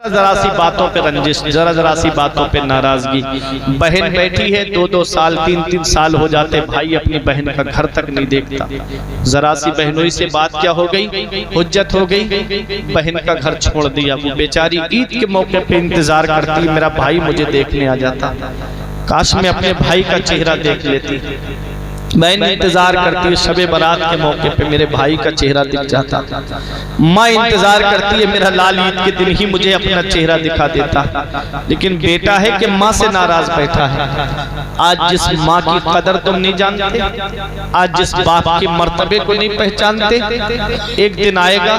जरा सी बातों पे रंजिश, जरा सी बातों पे नाराजगी। बहन बैठी है 2-2 साल 3-3 साल हो जाते, भाई अपनी बहन का घर तक नहीं देखता। जरा सी बहनोई से बात क्या हो गई, हुज्जत हो गई, बहन का घर छोड़ दिया। वो बेचारी ईद के मौके पे इंतजार करती, मेरा भाई मुझे देखने आ जाता, काश मैं अपने भाई का चेहरा देख लेती। बहन इंतजार करती है शबे बारात के मौके पे मेरे भाई का चेहरा दिख जाता। माँ इंतजार करती है मेरा लाल ईद के दिन ही मुझे अपना चेहरा दिखा देता। लेकिन बेटा है कि माँ से नाराज बैठा है। आज जिस माँ की कदर तुम नहीं जानते, आज जिस बाप के मर्तबे को नहीं पहचानते, एक दिन आएगा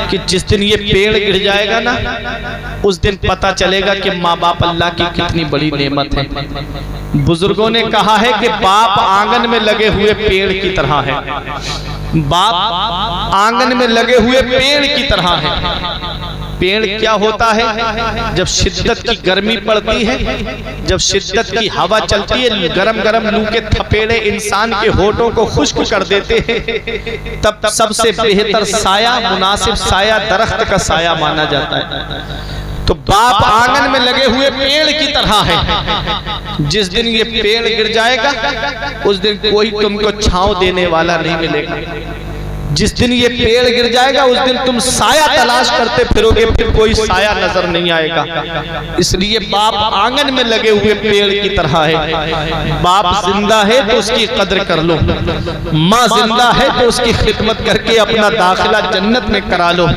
कि जिस दिन ये पेड़ गिर जाएगा ना, उस दिन पता चलेगा कि माँ बाप अल्लाह की कितनी बड़ी नेमत है। बुजुर्गों ने कहा है कि बाप आंगन में लगे हुए पेड़ की तरह है। बाप आंगन में लगे हुए पेड़ की तरह है। पेड़ क्या होता है? जब शिद्दत की गर्मी पड़ती है, जब शिद्दत की हवा चलती है, गरम गरम लू के थपेड़े इंसान के होठों को खुश्क कर देते हैं, तब सबसे बेहतर साया, मुनासिब साया दरख्त का साया माना जाता है। तो बाप आंगन में लगे हुए पेड़ की तरह है। जिस दिन ये पेड़ गिर जाएगा, उस दिन कोई तुमको छांव देने वाला नहीं मिलेगा। जिस दिन ये पेड़ गिर जाएगा, उस दिन तुम साया तलाश करते फिरोगे, फिर कोई साया नजर नहीं आएगा। इसलिए बाप आंगन में लगे हुए पेड़ की तरह है। बाप जिंदा है तो उसकी कदर कर लो, माँ जिंदा है तो उसकी खिदमत करके अपना दाखिला जन्नत में करा लो।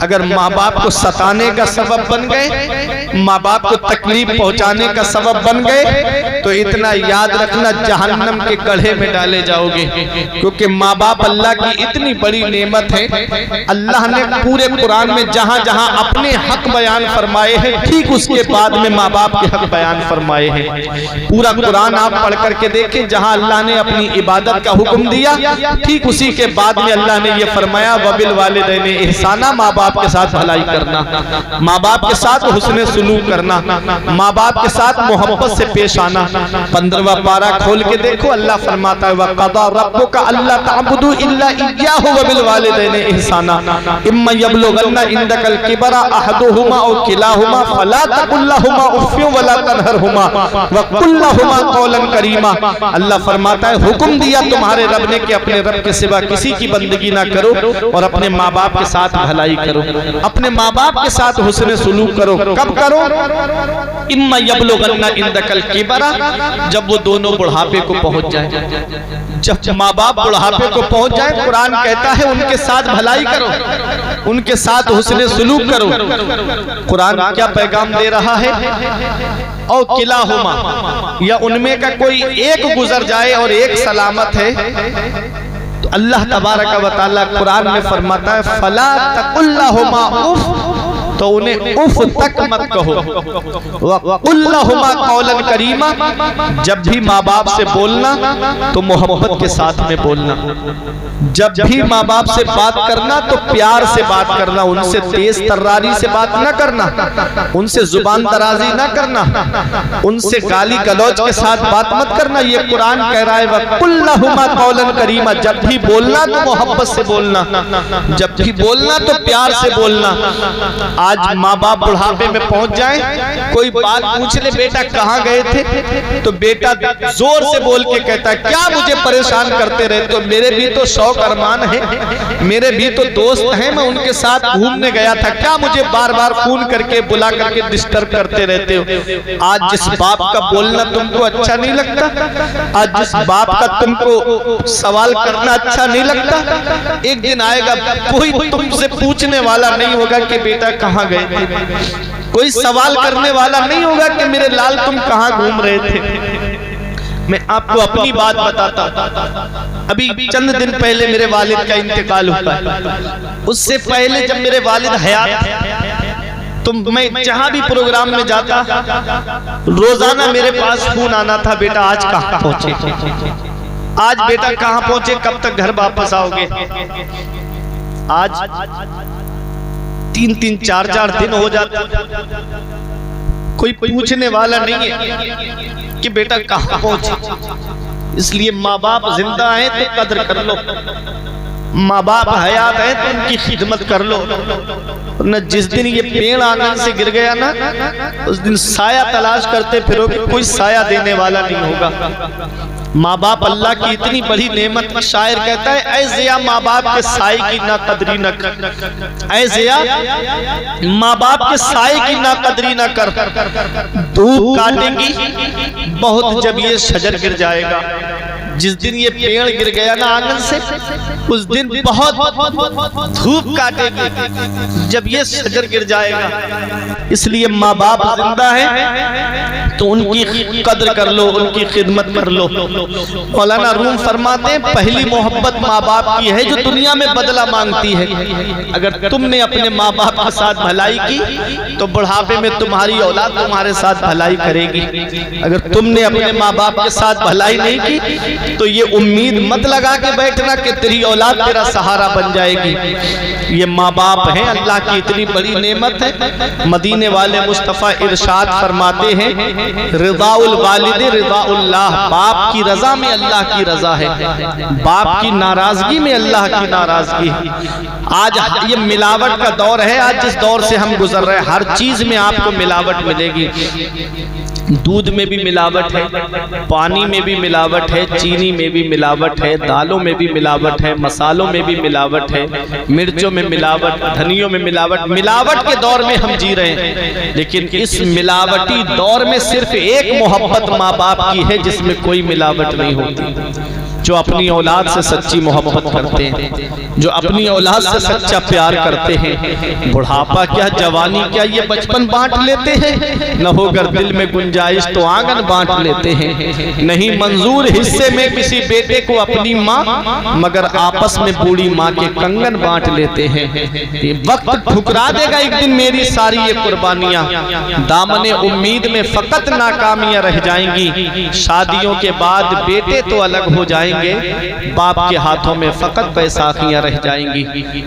अगर माँ बाप को सताने का सबब बन गए, माँ बाप को तकलीफ पहुंचाने का सबब बन गए, तो इतना याद रखना जहन्नम के गड्ढे में डाले जाओगे। क्योंकि माँ बाप अल्लाह की इतनी बड़ी नेमत है। अल्लाह ने पूरे कुरान में जहां जहां अपने हक बयान फरमाए हैं, ठीक उसके बाद में माँ बाप के हक बयान फरमाए हैं। पूरा कुरान आप पढ़ करके देखें, जहां अल्लाह ने अपनी इबादत का हुक्म दिया, ठीक उसी के बाद में अल्लाह ने यह फरमाया वबिल वालिदैन इहसाना, माँ बाप के साथ भलाई करना, माँ बाप के साथ हुस्न सुलूक करना, माँ बाप के साथ मोहब्बत से पेश आना। 15वां पारा खोल के देखो, अल्लाह फरमाता है वक़ज़ा रब्बुका अल्ला तअबुदू इल्ला इय्याहु वबिल वालिदैन इहसाना इम्मा यबलुगन्ना इंदकल किबरा अहदुहुमा औ किलाहुमा फला तकुल लहुमा उफ़्फ़िन वला तनहरहुमा वक़ुल लहुमा क़ौलन करीमा। अल्लाह फरमाता है हुक्म दिया तुम्हारे रब ने कि अपने रब के सिवा किसी की बंदगी ना करो और अपने माँ बाप के साथ भलाई करो, अपने माँ बाप के साथ हुस्न सुलूक करो। कब करो? इम्मा यबलुगन्ना इंदकल किबरा, जब वो दोनों बुढ़ापे को पहुंच जाए। जब माँ बाप बुढ़ापे को पहुंच जाए, कुरान कहता है उनके साथ भलाई करो, उनके साथ हुस्न सुलूक करो। कुरान क्या पैगाम दे रहा है? औ किलाहुमा, या उनमें का कोई एक गुजर जाए और एक सलामत है, तो अल्लाह तबारक व तआला कुरान में फरमाता है फला तकुल लहुमा उफ़, तो उन्हें उफ तक मत कहो। वक़ुल लहुमा क़ौलन करीमा, जब भी माँ बाप से बोलना तो मोहब्बत के साथ में बोलना। जब भी माँ बाप से बात करना तो प्यार से बात करना, उनसे तेज तर्रारी से बात न करना, उनसे जुबान दराजी न करना, उनसे गाली गलौज के साथ बात मत करना। ये कुरान कह रहा है वक़ुल लहुमा क़ौलन करीमा, जब भी बोलना तो मोहब्बत से बोलना, जब भी बोलना तो प्यार से बोलना। आज माँ बाप बुढ़ापे में पहुंच जाए, कोई बात पूछ ले बेटा कहाँ गए थे, तो बेटा जोर से बोल के कहता है क्या मुझे परेशान करते रहते हो, मेरे भी तो शौक अरमान है, मेरे भी तो दोस्त हैं, मैं उनके साथ घूमने गया था, क्या मुझे बार बार फोन करके बुला करके डिस्टर्ब करते रहते हो। आज जिस बाप का बोलना तुमको अच्छा नहीं लगता, आज जिस बाप का तुमको सवाल करना अच्छा नहीं लगता, एक दिन आएगा कोई तुमसे पूछने वाला नहीं होगा कि बेटा कहाँ गए थे, कोई सवाल करने वाला नहीं होगा कि मेरे लाल तुम कहाँ घूम रहे थे। मैं आपको अपनी बात बताता हूं, अभी चंद दिन पहले मेरे वालिद का इंतकाल हुआ है। उससे पहले जब मेरे वालिद हयात थे, तो मैं जहां भी प्रोग्राम में जाता, रोजाना मेरे पास फोन आना था, बेटा आज कहाँ पहुंचे, आज बेटा कहाँ पहुंचे, कब तक घर वापस आओगे। आज 3-3 4-4 दिन हो जाते, कोई पूछने वाला नहीं है कि बेटा कहाँ पहुंचे। इसलिए माँ बाप जिंदा है तो कदर कर लो, माँ बाप हयात है तो उनकी खिदमत कर लो, न जिस दिन ये पेड़ आंगन से गिर गया ना उस दिन साया तलाश करते फिरोगे, कोई साया देने वाला नहीं होगा। माँ बाप अल्लाह की इतनी बड़ी नेमत, शायर कहता है ऐ ज़िया माँ बाप के साए की ना कदरी न कर, ऐ ज़िया माँ बाप के साए की ना कदरी न कर, धूप काटेगी बहुत जब ये शजर गिर जाएगा। जिस दिन ये पेड़ गिर गया ना आंगन से उस दिन बहुत धूप काटेगी जब ये शजर गिर जाएगा। इसलिए माँ बाप जिंदा है तो उनकी कद्र कर लो, उनकी खिदमत कर लो। मौलाना रूम फरमाते हैं पहली मोहब्बत माँ बाप की है जो दुनिया में बदला मांगती है। अगर तुमने अपने माँ बाप के साथ भलाई की तो बुढ़ापे में तुम्हारी औलाद तुम्हारे साथ भलाई करेगी। अगर तुमने अपने माँ बाप के साथ भलाई नहीं की तो ये उम्मीद मत लगा के बैठना कि तेरी औलाद तेरा सहारा बन जाएगी। ये माँ बाप हैं अल्लाह की इतनी बड़ी नेमत है। मदीने वाले मुस्तफ़ा इरशाद फरमाते हैं रिज़ाउल वालिद रिज़ाउल्लाह, बाप की रजा में अल्लाह की रजा है, बाप की नाराजगी में अल्लाह की नाराजगी है। आज ये मिलावट का दौर है, आज जिस दौर से हम गुजर रहे हैं हर चीज में आपको मिलावट मिलेगी। दूध में भी मिलावट है, पानी में भी मिलावट है, चीनी में भी मिलावट है, दालों में भी मिलावट है, मसालों में भी मिलावट है, मिर्चों में मिलावट, धनियों में मिलावट। मिलावट के दौर में हम जी रहे हैं, लेकिन इस मिलावटी दौर में सिर्फ एक मोहब्बत माँ बाप की है जिसमें कोई मिलावट नहीं होती। जो अपनी औलाद से सच्ची मोहब्बत करते हैं, जो अपनी औलाद से सच्चा प्यार करते हैं, बुढ़ापा क्या जवानी क्या ये बचपन बांट लेते हैं। न होकर दिल में गुंजाइश तो आंगन बांट लेते हैं। नहीं मंजूर हिस्से में किसी बेटे को अपनी माँ, मगर आपस में बूढ़ी माँ के कंगन बांट लेते हैं। ये वक्त ठुकरा देगा एक दिन मेरी सारी ये कुर्बानियां, दामने उम्मीद में फकत नाकामियां रह जाएंगी। शादियों के बाद बेटे तो अलग हो जाएंगे, बाप के हाथों में फकत बैसाखियां रह जाएंगी।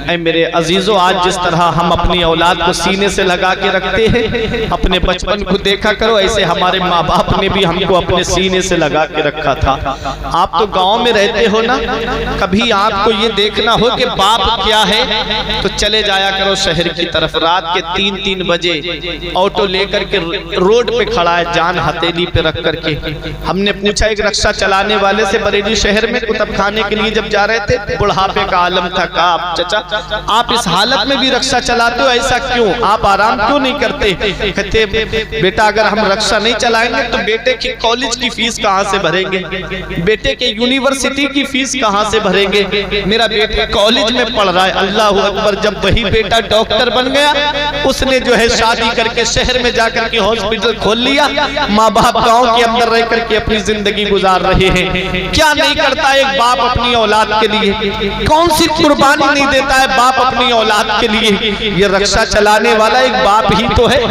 ऐ मेरे अजीजों, आज जिस तरह हम अपनी औलाद को सीने से लगा के रखते हैं, अपने बचपन को देखा करो, ऐसे हमारे माँ बाप ने भी हमको अपने सीने से लगा के रखा था। आप तो गांव में रहते हो ना, कभी आपको ये देखना हो कि बाप क्या है तो चले जाया करो शहर की तरफ। रात के 3-3 बजे ऑटो लेकर के रोड पे खड़ा है, जान हथेली पे रख करके। हमने पूछा एक रिक्शा चलाने वाले से, बरेली शहर में कुतब खाने के लिए जब जा रहे थे, बुढ़ापे का आलम था, कहा चाचा आप इस हालत में भी रिक्शा चलाते हो, ऐसा क्यों, आप आराम क्यों नहीं करते? कहते बेटा अगर हम रिक्शा नहीं चलाएंगे तो बेटे की कॉलेज की फीस कहाँ से भरेंगे, बेटे के यूनिवर्सिटी की फीस कहाँ से भरेंगे? मेरा बेटा कॉलेज में पढ़ रहा है। अल्लाह अकबर। जब वही बेटा डॉक्टर बन गया, उसने जो है शादी करके शहर में जाकर के हॉस्पिटल खोल लिया। माँ बाप गाँव के अंदर रह करके अपनी जिंदगी गुजार रहे हैं। क्या नहीं करता एक बाप अपनी औलाद के लिए, कौन सी कुर्बानी नहीं देता है बाप अपनी औलाद के लिए? ये रिक्शा चलाने वाला एक बाप ही तो है,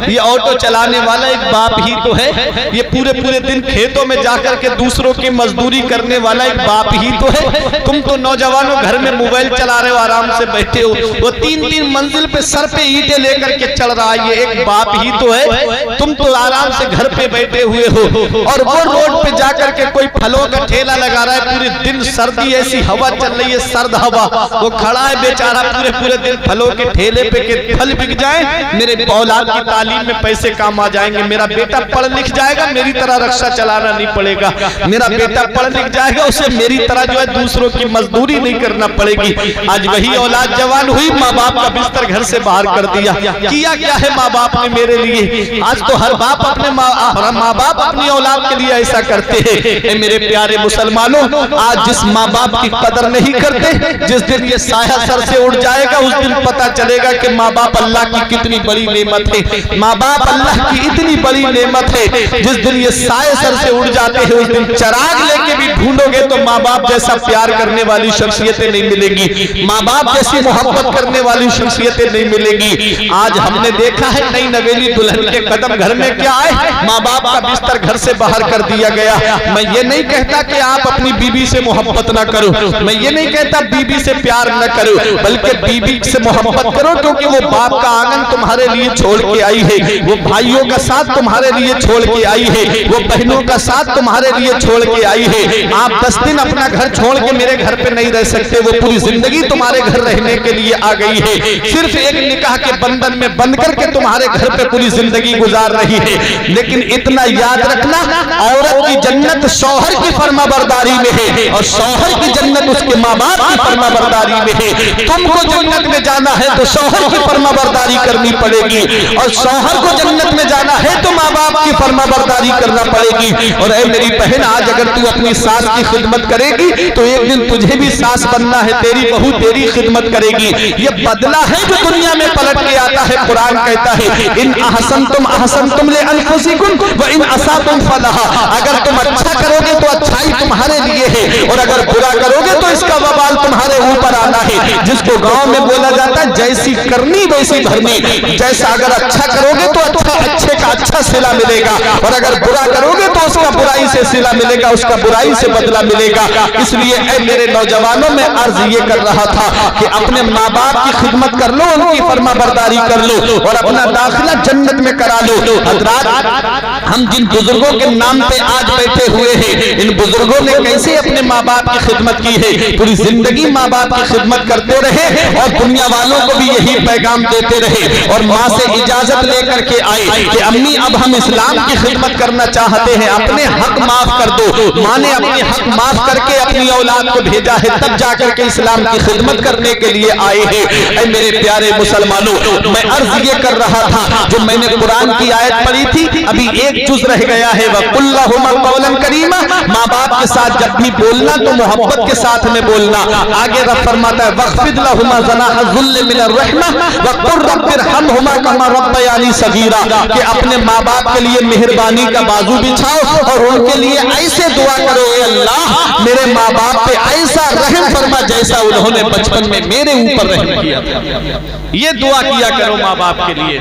ये ऑटो चलाने वाला एक बाप ही तो है, ये पूरे पूरे दिन खेतों में जाकर के दूसरों की मजदूरी करने वाला एक बाप ही तो है। तुम तो नौजवानों घर में मोबाइल चला रहे हो, आराम से बैठे हो, वो 3-3 मंजिल पे सर पे ईंटें लेकर के चढ़ रहा है, ये एक बाप ही तो है। तुम तो आराम से घर पे बैठे हुए हो और वो रोड पे जाकर के कोई फलों का ठेला लगा रहा है, पूरे दिन सर्दी ऐसी हवा चल रही है, सर्द हवा, वो खड़ा है बेचारा पूरे पूरे दिन फलों के ठेले पे के फल बिक जाए, मेरे औलाद की तालीम में पैसे काम आ जाएंगे, मेरा बेटा पढ़ लिख जाएगा, मेरी तरह रिक्शा चलाना नहीं पड़ेगा, मेरा बेटा पढ़ लिख जाएगा, उसे मेरी तरह जो है दूसरों की मजदूरी नहीं करना पड़ेगी। आज वही औलाद जवान हुई, माँ बाप का बिस्तर घर से बाहर कर दिया। किया क्या है माँ बाप ने मेरे लिए? आज तो हर बाप अपने माँ बाप अपनी औलाद के लिए ऐसा करते हैं। मेरे प्यारे मुसलमानों, आज जिस माँ बाप की कदर नहीं करते, जिस दिन ये साया सर से उड़ जाएगा उस दिन पता चलेगा कि माँ बाप अल्लाह की कितनी बड़ी नेमत है। माँ बाप अल्लाह की इतनी बड़ी नेमत है, जिस दिन ये साया सर से उड़ जाते हैं उस दिन चराग लेके भी ढूंढोगे तो माँ बाप जैसा प्यार करने वाली शख्सियतें नहीं मिलेगी, माँ बाप जैसी मोहब्बत करने वाली शख्सियतें नहीं मिलेगी। आज हमने देखा है नई नवेली दुल्हन के कदम घर में क्या आए, माँ बाप का बिस्तर घर से बाहर कर दिया गया। मैं ये नहीं कहता कि आप अपनी अपनी बीबी से मोहब्बत ना करो। मैं ये नहीं कहता बीबी से प्यार न करो, बल्कि बीबी से मोहब्बत करो, क्योंकि वो बाप का आंगन तुम्हारे लिए छोड़ के आई है, वो भाइयों का साथ तुम्हारे लिए छोड़ के आई है, वो बहनों का साथ तुम्हारे लिए छोड़ के आई है। आप 10 दिन अपना घर छोड़ के मेरे घर पे नहीं रह सकते, वो पूरी जिंदगी तुम्हारे घर रहने के लिए आ गई है। सिर्फ एक निकाह के बंधन में बंध करके तुम्हारे घर पे पूरी जिंदगी गुजार रही है। लेकिन इतना याद रखना, औरत की जन्नत शौहर की फर्माबरदारी में है और शौहर की जन्नत उसके माँ बाप की फर्माबरदारी में है। तुमको जन्नत में जाना है तो शौहर की फर्माबरदारी करनी पड़ेगी, और शौहर को जन्नत में जाना है तो माँ बाप की फर्माबरदारी करना पड़ेगी। और ऐ मेरी बहन, आज अगर तू अपनी सास की खिदमत करेगी तो एक दिन तुझे भी सास बनना है, तेरी बहू तेरी खिदमत करेगी। ये बदला है जो दुनिया में पलट के आता है। कुरान कहता है इन अहसनतुम ले अनफुसिकुम व इन असातुम फलहा। अगर तुम अच्छा करोगे तो अच्छाई तुम्हारे लिए है, और अगर बुरा करोगे तो इसका वबाल तुम्हारे ऊपर आना है। जिसको गांव में बोला जाता है जैसी करनी वैसी भरनी। जैसा अगर अच्छा करोगे तो अच्छे का अच्छा सिला मिलेगा, और अगर बुरा करोगे तो उसका बुराई से सिला मिलेगा, उसका बुराई से बदला मिलेगा। इसलिए ऐ मेरे नौजवानों में अर्ज ये कर रहा था कि अपने माँ बाप की खिदमत कर लो, उनकी फर्माबरदारी कर लो, और अपना दाखिला जन्नत में करा लो। हज़रात, हम जिन बुजुर्गों के नाम पे आज बैठे हुए हैं, इन बुजुर्गों ने कैसे अपने माँ बाप की खिदमत की है। पूरी जिंदगी माँ बाप की खिदमत करते रहे और दुनिया वालों को भी यही पैगाम देते रहे, और माँ से इजाजत लेकर के आए कि अम्मी अब हम इस्लाम की खिदमत करना चाहते हैं, अपने हक माफ कर दो। माँ ने अपने हक माफ करके अपनी औलाद को भेजा है, तब जाकर के इस्लाम की खिदमत करने के लिए आए हैं। ऐ मेरे प्यारे मुसलमानों, मैं अर्ज ये कर रहा था, जो मैंने कुरान की आयत पढ़ी थी, अभी एक जुज रह गया है, वक़ुल्लहुमा क़ौलन करीमा। माँ बाप के साथ जब भी बोलना तो मोहब्बत के साथ में बोलना। आगे रब फरमाता है वख़्फ़िद लहुमा ज़नाह ज़ुल्ल मिनर रहमा वक़ुल रब्बिरहमहुमा कमा रब्बयानी सगीरा, कि अपने माँ बाप के लिए मेहरबानी का बाजू बिछाओ और उनके लिए ऐसे दुआ करो, ए अल्लाह मेरे माँ बाप पे ऐसा रहम फरमा जैसा उन्होंने बचपन में मेरे ऊपर रहम किया था। ये दुआ किया करो माँ बाप के लिए।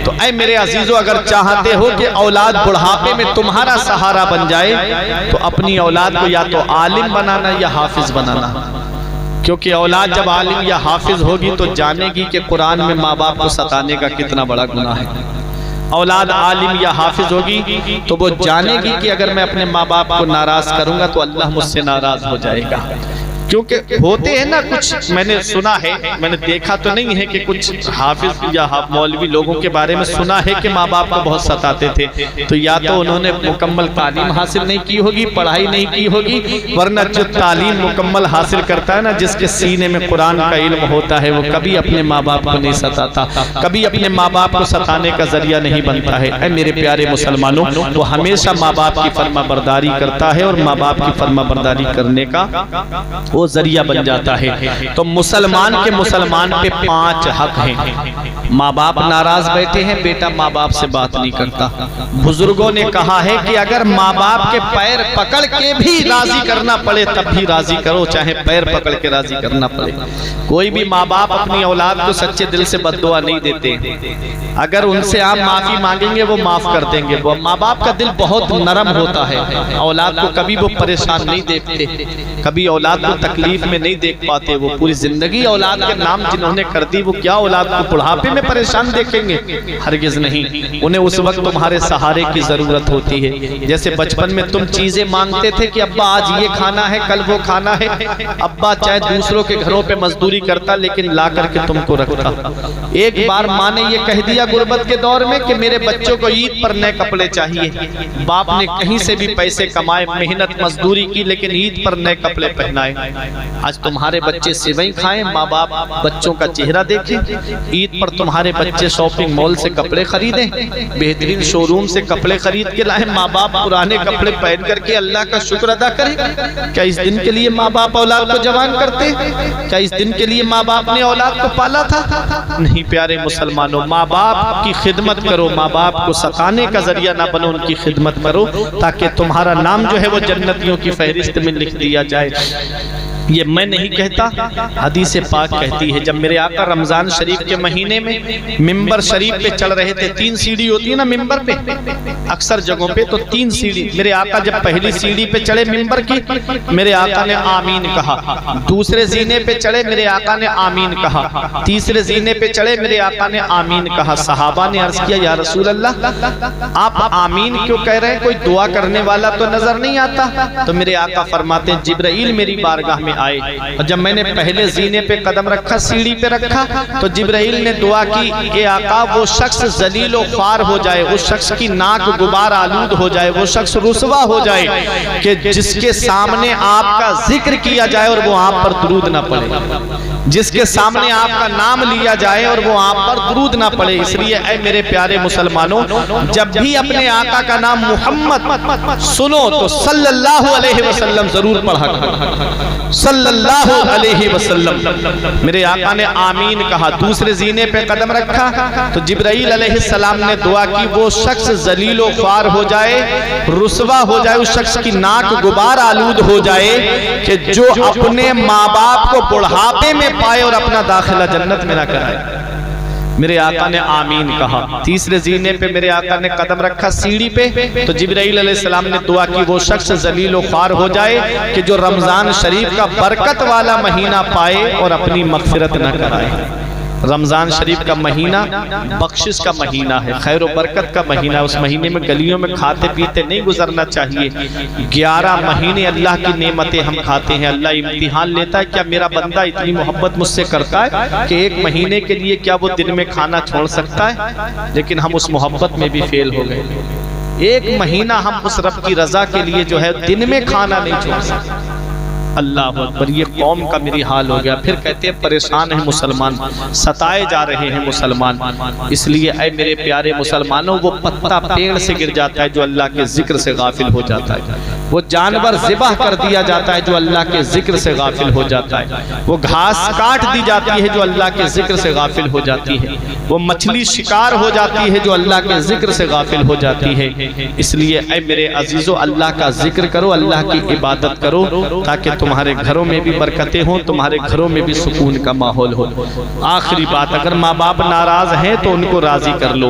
तो ऐ मेरे अजीजों, अगर चाहते हो कि औलाद बुढ़ापे में तुम्हारा सहारा बन जाए, तो अपनी औलाद को या तो आलिम बनाना या हाफिज बनाना। क्योंकि औलाद जब आलिम या हाफिज होगी तो जानेगी कि कुरान में माँ बाप को सताने का कितना बड़ा गुनाह है। औलाद आलिम या हाफिज होगी तो वो जानेगी कि अगर मैं अपने माँ बाप को नाराज करूंगा तो अल्लाह मुझसे नाराज हो जाएगा। क्योंकि होते हैं ना कुछ, मैंने सुना है, मैंने देखा तो नहीं है कि कुछ हाफिज या मौलवी लोगों के बारे में सुना है कि माँ बाप को बहुत सताते थे। तो या तो उन्होंने मुकम्मल तालीम हासिल नहीं की होगी, पढ़ाई नहीं की होगी, वरना जो तालीम मुकम्मल हासिल करता है ना, जिसके सीने में कुरान का इल्म होता है, वो कभी अपने माँ बाप को नहीं सताता, कभी अपने माँ बाप को सताने का जरिया नहीं बनता है। ऐ मेरे प्यारे मुसलमानों, वो हमेशा माँ बाप की फर्माबरदारी करता है, और माँ बाप की फर्माबरदारी करने का वो जरिया बन जाता है। तो मुसलमान पे 5 हक हैं। माँ बाप नाराज बैठे हैं, बेटा माँ बाप से बात नहीं करता। बुजुर्गों ने कहा है कि अगर माँ बाप के पैर पकड़ के भी राजी करना पड़े तब भी राजी करो, चाहे पैर पकड़ के राजी करना पड़े। कोई भी माँ बाप अपनी औलाद को सच्चे दिल से बद्दुआ नहीं देते। अगर उनसे आप माफी मांगेंगे वो माफ कर देंगे। वो माँ बाप का दिल बहुत नरम होता है, औलाद को कभी वो परेशान नहीं देखते, कभी औलाद को तकलीफ में नहीं देख पाते। वो पूरी जिंदगी औलाद के नाम जिन्होंने कर दी, वो क्या औलाद को बुढ़ापे में परेशान देखेंगे? हरगिज नहीं। उन्हें उस वक्त तुम्हारे सहारे की जरूरत होती है। जैसे बचपन में तुम चीजें मांगते थे कि अब्बा आज ये खाना है, कल वो खाना है। अब्बा चाहे दूसरों के घरों पे मजदूरी करता लेकिन ला करके तुमको रखता। एक बार माँ ने ये कह दिया गुर्बत के दौर में कि मेरे बच्चों को ईद पर नए कपड़े चाहिए। बाप ने कहीं से भी पैसे कमाए, मेहनत मजदूरी की, लेकिन ईद पर नए कपड़े पहनाए। आज तुम्हारे बच्चे सेवई खाएं, माँ बाप बच्चों का चेहरा देखें। ईद पर तुम्हारे बच्चे शॉपिंग मॉल से कपड़े खरीदें, बेहतरीन शोरूम से कपड़े खरीद के लाए, माँ बाप पुराने कपड़े पहन करके अल्लाह का शुक्र अदा करें। क्या इस दिन के लिए माँ बाप औलाद को जवान करते? क्या इस दिन के लिए माँ बाप ने औलाद को पाला था? नहीं प्यारे मुसलमानों, माँ बाप की खिदमत करो, माँ बाप को सताने का जरिया ना बनो, उनकी खिदमत करो ताकि तुम्हारा नाम जो है वो जन्नतियों की फहरिस्त में लिख दिया जाए। ये मैं नहीं कहता, हदीस पाक कहती है। जब मेरे आका रमजान शरीफ के महीने में मिंबर शरीफ पे चढ़ रहे थे, 3 सीढ़ी होती है ना मिंबर पे अक्सर जगहों पे, तो 3 सीढ़ी। मेरे आका जब पहली सीढ़ी पे चढ़े मिंबर की, मेरे आका ने आमीन कहा। दूसरे जीने पे चढ़े, मेरे आका ने आमीन कहा। तीसरे जीने पे चढ़े, मेरे आका ने आमीन कहा। सहाबा ने अर्ज किया, या रसूल अल्लाह, आप आमीन क्यों कह रहे हैं? कोई दुआ करने वाला तो नजर नहीं आता। तो मेरे आका फरमाते, जिब्राइल मेरी बारगाह में आए, और जब मैंने पहले जीने पे कदम रखा, सीढ़ी पे रखा, तो जिब्राइल ने दुआ की, ए आका वो शख्स जलील व ख्वार हो जाए, उस शख्स की नाक गुबार आलूद हो जाए, वो शख्स रुसवा हो जाए कि जिसके सामने आपका जिक्र किया जाए और वो आप पर दुरूद ना पड़े, जिसके सामने आपका नाम लिया जाए और वो आप पर दुरूद ना पड़े। इसलिए ऐ मेरे प्यारे मुसलमानों, जब भी अपने आका का नाम मोहम्मद सुनो तो सल्लल्लाहु अलैहि वसल्लम जरूर पढ़ा करो, सल्लल्लाहु अलैहि वसल्लम। मेरे आका ने आमीन कहा, दूसरे जीने पे कदम रखा, तो जिब्राइल अलैहिस्सलाम ने दुआ की, वो शख्स जलील व ख्वार हो जाए, रुसवा हो जाए, उस शख्स की नाक गुबार आलूद हो जाए कि जो अपने माँ बाप को बुढ़ापे में पाए और अपना दाखिला जन्नत में ना कराए। मेरे आका ने आमीन कहा। तीसरे जीने पे मेरे आका ने कदम रखा सीढ़ी पे, तो जिब्राइल अलैहिस्सलाम ने दुआ की, वो शख्स जलील व ख्वार हो जाए कि जो रमजान शरीफ का बरकत वाला महीना पाए और अपनी मग़फ़िरत न कराए। रमजान शरीफ का महीना बख्शिश का महीना है, खैर व बरकत का महीना। उस महीने में गलियों में खाते पीते नहीं गुजरना चाहिए। 11 महीने अल्लाह की नेमतें हम खाते हैं। अल्लाह इम्तिहान लेता है, क्या मेरा बंदा इतनी मोहब्बत मुझसे करता है कि 1 महीने के लिए क्या वो दिन में खाना छोड़ सकता है? लेकिन हम उस मोहब्बत में भी फेल हो गए। 1 महीना हम उस रब की रजा के लिए जो है दिन में खाना नहीं छोड़ सकते। अल्लाह अकबर, ये कौम का मेरी हाल हो गया। फिर कहते हैं परेशान है मुसलमान, सताए जा रहे हैं मुसलमान। इसलिए ऐ मेरे प्यारे मुसलमानों, वो पत्ता पेड़ से गिर जाता है जो अल्लाह के जिक्र से गाफिल हो जाता है, वो जानवर ज़िबह कर दिया जाता है जो अल्लाह के जिक्र से गाफिल हो जाता है, वो घास काट दी जाती है जो अल्लाह के जिक्र से गाफिल हो जाती है, वो मछली शिकार हो जाती है जो अल्लाह के जिक्र से गाफिल हो जाती है। इसलिए ऐ मेरे अजीजों, अल्लाह का जिक्र करो, अल्लाह की इबादत करो, ताकि तुम्हारे घरों में भी बरकतें हों, तुम्हारे घरों में भी सुकून का माहौल हो। आखिरी बात, अगर माँ बाप नाराज हैं तो उनको राजी कर लो।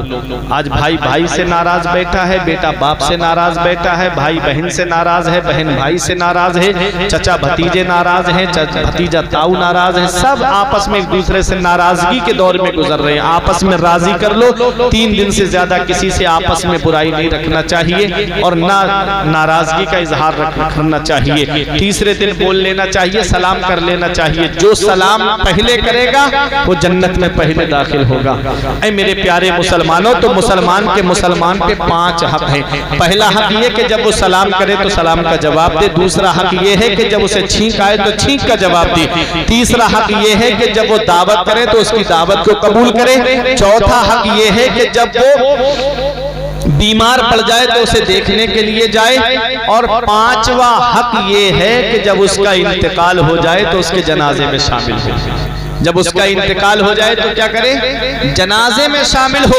आज भाई भाई से नाराज बैठा है, बेटा बाप से नाराज बैठा है, भाई बहन से नाराज है, बहन भाई से नाराज है, चचा भतीजे नाराज हैं, भतीजा ताऊ नाराज है, सब आपस में एक दूसरे से नाराजगी के दौर में गुजर रहे हैं। आपस में राजी कर लो। 3 दिन से ज्यादा किसी से आपस में बुराई नहीं रखना चाहिए और ना नाराजगी का इजहार रखना चाहिए। तीसरे दिन बोल लेना चाहिए, सलाम कर लेना चाहिए। जो सलाम पहले करेगा वो जन्नत में पहले दाखिल होगा। ऐ मेरे प्यारे मुसलमानों, तो मुसलमान पे 5 हक हैं। पहला हक ये कि जब वो सलाम करे तो सलाम का जवाब दे। दूसरा हक ये है कि जब उसे छींक आए तो छींक का जवाब दे। तीसरा हक ये है कि जब वो दावत करे तो उसकी दावत को कबूल करे। चौथा हक ये है कि जब वो बीमार पड़ जाए तो उसे देखने के लिए जाए। और 5वां हक ये है कि जब उसका इंतकाल हो जाए तो उसके जनाजे में शामिल हो। जब उसका इंतकाल हो जाए तो क्या करे? जनाजे में शामिल हो।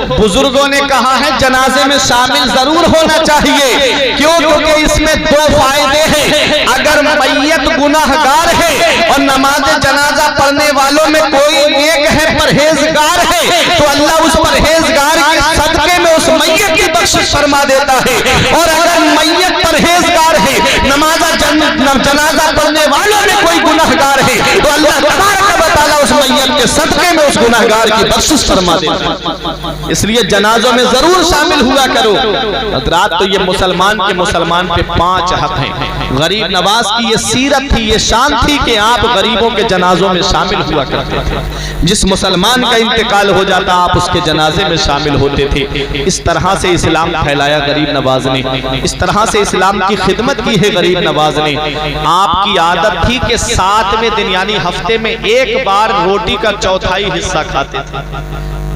बुजुर्गों ने कहा है जनाजे में शामिल जरूर होना चाहिए। क्यों? क्योंकि इसमें 2 फायदे हैं। अगर मैयत गुनाहगार है और नमाज जनाजा पढ़ने वालों में कोई नेक है, परहेजगार है, तो अल्लाह उस परहेजगार के सदके में उस मैयत की बख्शिश फरमा देता है। और अगर मैयत परहेजगार है, जनाजा पढ़ने वालों में कोई गुनाहगार है, तो अल्लाह ताला उस मैयत के सदके में उस गुनाहगार की बख्शिश फरमा देता है। इसलिए जनाजों में जरूर शामिल हुआ करो। हज़रात, तो ये मुसलमान पे 5 हक हैं। गरीब नवाज की ये सीरत थी, ये शान थी कि आप गरीबों के जनाजों में शामिल हुआ करते थे। जिस मुसलमान का इंतकाल हो जाता आप उसके जनाजे में शामिल होते थे। इस तरह से इस्लाम फैलाया गरीब नवाज ने, इस तरह से इस्लाम की खिदमत की है गरीब नवाज ने। आपकी आदत थी कि 7वें दिन यानी हफ्ते में एक बार रोटी का 4थाई हिस्सा खाते थे।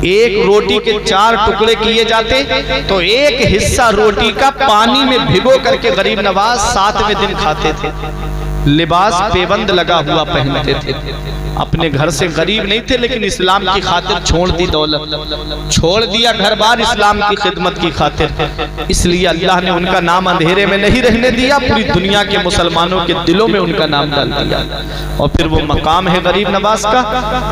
एक रोटी के 4 टुकड़े किए जाते तो एक हिस्सा रोटी का पानी में भिगो करके गरीब नवाज 7वें दिन खाते थे। लिबास पेबंद लगा हुआ पहनते थे, अपने घर से गरीब नहीं थे, लेकिन इस्लाम की खातिर छोड़ दी दौलत, छोड़ दिया घर बार इस्लाम की खिदमत की खातिर। इसलिए अल्लाह ने उनका नाम अंधेरे में नहीं रहने दिया, पूरी दुनिया के मुसलमानों के दिलों में उनका नाम डाल दिया। और फिर वो मकाम है गरीब नवाज का,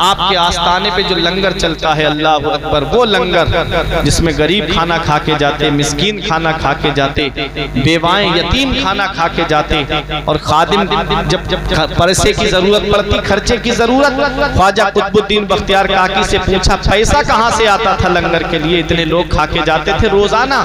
आपके आस्थाने पे जो लंगर चलता है, अल्लाह अकबर, वो लंगर जिसमें गरीब खाना खा के जाते, मिस्कीन खाना खा के जाते, बेवाएं यतीम खाना खा के जाते, और खादिम जब पैसे की जरूरत पड़ती, खर्चे की जरूरत, ख्वाजा कुतुबुद्दीन बख्तियार काकी से पूछा पैसा कहाँ से आता था लंगर के लिए, इतने लोग खा के जाते थे रोजाना।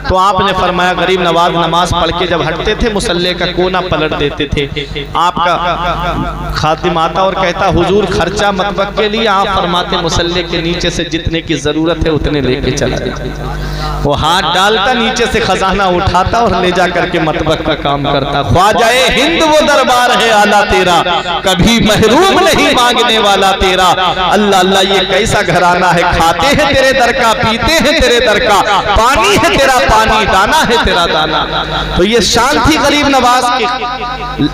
तो आपने फरमाया गरीब नवाज नमाज पढ़ के जब हटते थे मुसल्ले का कोना पलट देते थे। आपका खादिम आता और कहता हुजूर खर्चा मतबक के लिए, आप फरमाते मुसल्ले के नीचे से जितने की जरूरत है उतने लेके चला जाता। वो हाथ डालता, नीचे से खजाना उठाता और ले जा करके मतबक का काम करता। ख्वाजाए हिंद वो दरबार है आला तेरा, कभी महरूम नहीं मांगने वाला तेरा। अल्लाह अल्लाह ये कैसा घराना है, खाते हैं तेरे दर का, पीते हैं तेरे दर का, पानी है तेरा पानी, दाना है तेरा दाना। तो ये शान थी गरीब नवाज के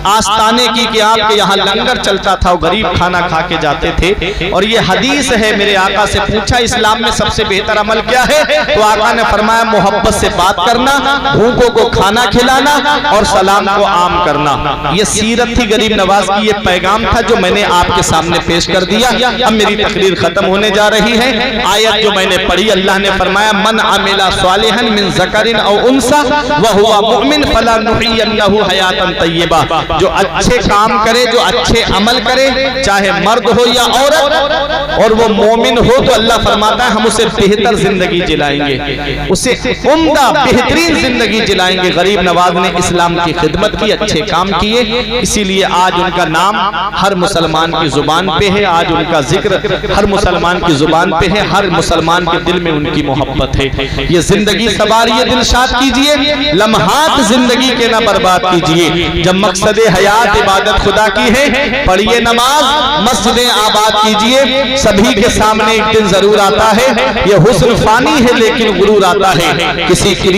आस्थाने की कि आपके यहाँ लंगर चलता था, गरीब खाना खा के जाते थे। और ये हदीस है, मेरे आका से पूछा इस्लाम में सबसे बेहतर अमल क्या है, तो आका ने फरमाया मोहब्बत से बात करना, भूखों को खाना खिलाना और सलाम को आम करना। ये सीरत थी गरीब नवाज की, ये पैगाम था जो मैंने आपके सामने पेश कर दिया। अब मेरी तकरीर खत्म होने जा रही है। आयत जो मैंने पढ़ी, अल्लाह ने फरमाया मन अमिला सालिहन मिन ज़करिन औ उन्सा व हुवा मुमिन फला नुहियन्नहु हयातन तय्यबा। जो अच्छे काम करे, जो अच्छे अमल करे, चाहे मर्द हो या औरत, और वो मोमिन हो, तो अल्लाह फरमाता है हम उसे बेहतर जिंदगी जिलाएंगे, उसे उम्दा बेहतरीन जिंदगी जिलाएंगे। गरीब नवाज ने इस्लाम की खिदमत की, अच्छे काम किए, इसीलिए आज उनका नाम हर मुसलमान की जुबान पे है, आज उनका जिक्र हर मुसलमान की जुबान पे है, हर मुसलमान के दिल में उनकी मोहब्बत है। ये जिंदगी सवारिए दिलशाद कीजिए, लम्हात जिंदगी के ना बर्बाद कीजिए। जब मकसद हयात इबादत खुदा की है, पढ़िए नमाज, मस्जिदें आबाद कीजिए। सभी के सामने एक दिन जरूर आता है, ये हुस्न फानी है लेकिन गुरूर आता है। किसी की